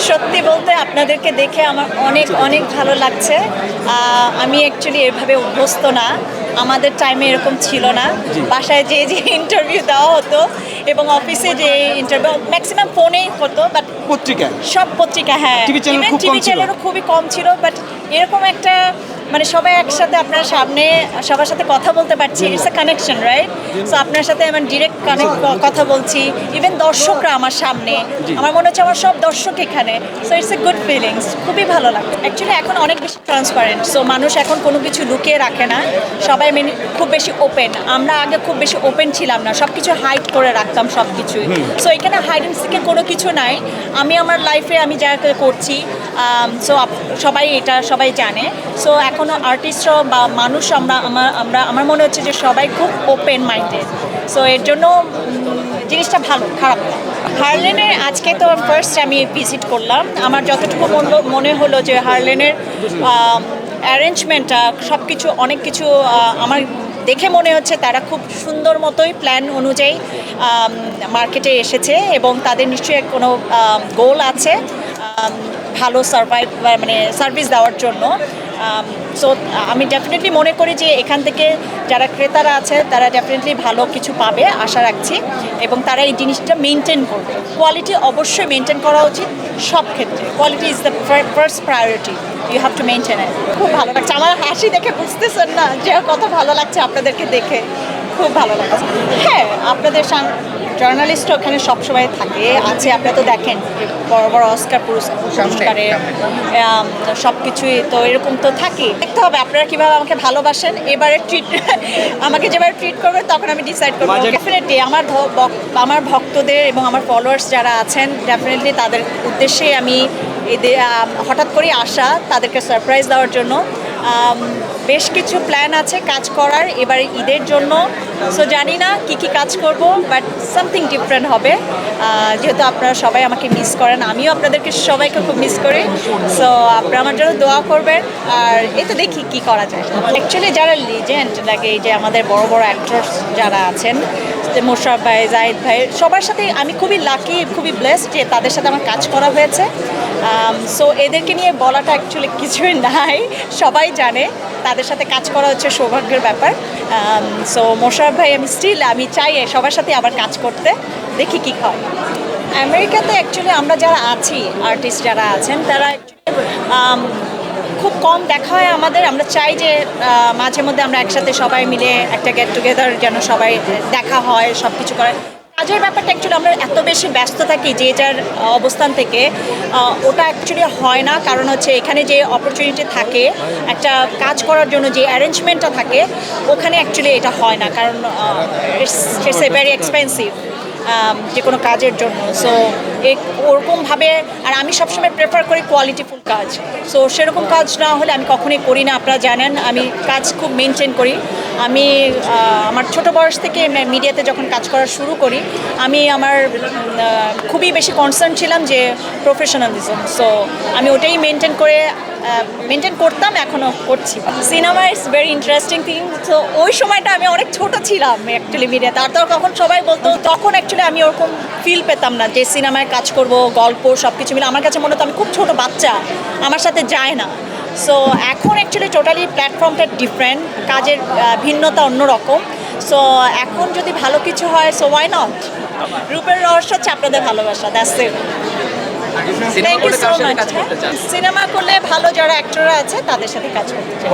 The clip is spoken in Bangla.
সত্যি বলতে আপনাদেরকে দেখে আমার অনেক অনেক ভালো লাগছে। আমি অ্যাকচুয়ালি এভাবে অভ্যস্ত না, আমাদের টাইমে এরকম ছিল না। বাসায় যে ইন্টারভিউ দেওয়া হতো এবং অফিসে যে ইন্টারভিউ ম্যাক্সিমাম ফোনেই হতো, বাট পত্রিকায় সব পত্রিকা, হ্যাঁ, টিভি চ্যানেল খুব কম টিভি ছিল। চ্যানেলও খুবই কম ছিল। বাট এরকম একটা মানে সবাই একসাথে আপনার সামনে সবার সাথে কথা বলতে পারছি, it's a connection, right? So আপনার সাথে আমার ডিরেক্ট কথা বলছি, ইভেন দর্শকরা আমার সামনে, আমার মনে হচ্ছে আমার সব দর্শক এখানে। So it's a good feelings, খুবই ভালো লাগে। অ্যাকচুয়ালি এখন অনেক বেশি ট্রান্সপারেন্ট, সো মানুষ এখন কোনো কিছু লুকিয়ে রাখে না, সবাই খুব বেশি ওপেন। আমরা আগে খুব বেশি ওপেন ছিলাম না, সব কিছু হাইড করে রাখতাম সব কিছুই। সো এখানে হাইড অ্যান্ড সিকের কোনো কিছু নাই। আমি আমার লাইফে আমি যা করছি, সো সবাই এটা সবাই জানে। সো এখনও আর্টিস্টরা বা মানুষ আমার মনে হচ্ছে যে সবাই খুব ওপেন মাইন্ডেড। সো এর জন্য জিনিসটা ভালো, খারাপ না। হার্লেনের আজকে তো ফার্স্ট আমি ভিজিট করলাম। আমার যতটুকু মনে হলো যে হার্লেনের অ্যারেঞ্জমেন্টটা সব কিছু অনেক কিছু আমার দেখে মনে হচ্ছে তারা খুব সুন্দর মতোই প্ল্যান অনুযায়ী মার্কেটে এসেছে এবং তাদের নিশ্চয়ই কোনো গোল আছে ভালো সার্ভিস দেওয়ার জন্য। সো আমি ডেফিনেটলি মনে করি যে এখান থেকে যারা ক্রেতারা আছে তারা ডেফিনেটলি ভালো কিছু পাবে আশা রাখছি এবং তারা এই জিনিসটা মেনটেন করবে। কোয়ালিটি অবশ্যই মেনটেন করা উচিত সব ক্ষেত্রে। Quality is the first priority, you have to maintain it. খুব ভালো লাগছে, আমার হাসি দেখে বুঝতেছেন না যে কত ভালো লাগছে আপনাদেরকে দেখে, খুব ভালো লাগছে। হ্যাঁ, আপনাদের জার্নালিস্ট ওখানে সবসময় থাকে আছে, আপনারা তো দেখেন যে বড় বড় অস্কার পুরস্কারে সব কিছুই তো এরকম তো থাকে। দেখতে হবে আপনারা কীভাবে আমাকে ভালোবাসেন, এবারে আমাকে যেভাবে ট্রিট করবেন তখন আমি ডিসাইড করবো। ডেফিনেটলি আমার ভক্তদের এবং আমার ফলোয়ার্স যারা আছেন ডেফিনেটলি তাদের উদ্দেশ্যে আমি এদের হঠাৎ করেই আসা তাদেরকে সারপ্রাইজ দেওয়ার জন্য। বেশ কিছু প্ল্যান আছে কাজ করার এবার ঈদের জন্য। সো জানি না কী কাজ করব, বাট সামথিং ডিফারেন্ট হবে। যেহেতু আপনারা সবাই আমাকে মিস করেন, আমিও আপনাদেরকে সবাইকে খুব মিস করি। সো আপনারা আমার জন্য দোয়া করবেন, আর এতে দেখি কি করা যায়। অ্যাকচুয়ালি যারা লিজেন্ড লাগে, এই যে আমাদের বড় বড় অ্যাক্টরস যারা আছেন, মোশাররফ ভাই, জাহিদ ভাই, সবার সাথে আমি খুবই লাকি, খুবই ব্লেসড যে তাদের সাথে আমার কাজ করা হয়েছে। সো এদেরকে নিয়ে বলাটা অ্যাকচুয়ালি কিছুই নাই, সবাই জানে তাদের সাথে কাজ করা হচ্ছে সৌভাগ্যের ব্যাপার। সো মোশাররফ ভাই আমি চাই সবার সাথে আবার কাজ করতে, দেখি কী হয়। আমেরিকাতে অ্যাকচুয়ালি আমরা যারা আছি, আর্টিস্ট যারা আছেন, তারা খুব কম দেখা হয় আমাদের। আমরা চাই যে মাঝে মধ্যে আমরা একসাথে সবাই মিলে একটা গেট টুগেদার যেন সবাই দেখা হয়, সব কিছু করে। কাজের ব্যাপারটা অ্যাকচুয়ালি আমরা এত বেশি ব্যস্ত থাকি যে যার অবস্থান থেকে, ওটা অ্যাকচুয়ালি হয় না। কারণ হচ্ছে এখানে যে অপরচুনিটি থাকে একটা কাজ করার জন্য, যে অ্যারেঞ্জমেন্টটা থাকে, ওখানে অ্যাকচুয়ালি এটা হয় না, কারণ ইটস এ ভেরি এক্সপেন্সিভ যে কোনো কাজের জন্য। সো ওরকমভাবে, আর আমি সবসময় প্রেফার করি কোয়ালিটিফুল কাজ। সো সেরকম কাজ না হলে আমি কখনোই করি না। আপনারা জানেন আমি কাজ খুব মেনটেন করি। আমি আমার ছোট বয়স থেকে মিডিয়াতে যখন কাজ করা শুরু করি, আমি আমার খুবই বেশি কনসার্ন ছিলাম যে প্রফেশনালিজম। সো আমি ওটাই মেনটেন করতাম, এখনও করছি। Cinema it's very interesting thing. তো ওই সময়টা আমি অনেক ছোট ছিলাম অ্যাকচুয়ালি মিডিয়াতে, আর তখন সবাই বলতো, তখন অ্যাকচুয়ালি আমি ওরকম ফিল পেতাম না যে সিনেমায় কাজ করব, গল্প সব কিছু মিলে আমার কাছে মনে হতো আমি খুব ছোট বাচ্চা, আমার সাথে যায় না। সো এখন অ্যাকচুয়ালি টোটালি প্ল্যাটফর্মটা ডিফারেন্ট, কাজের ভিন্নতা অন্যরকম। সো এখন যদি ভালো কিছু হয়, সো ওয়াই নট। রূপের রহস্য হচ্ছে আপনাদের ভালোবাসা, that's it. Thank you so much. Cinema করলে ভালো যারা অ্যাক্টররা আছে তাদের সাথে কাজ করতে চাই।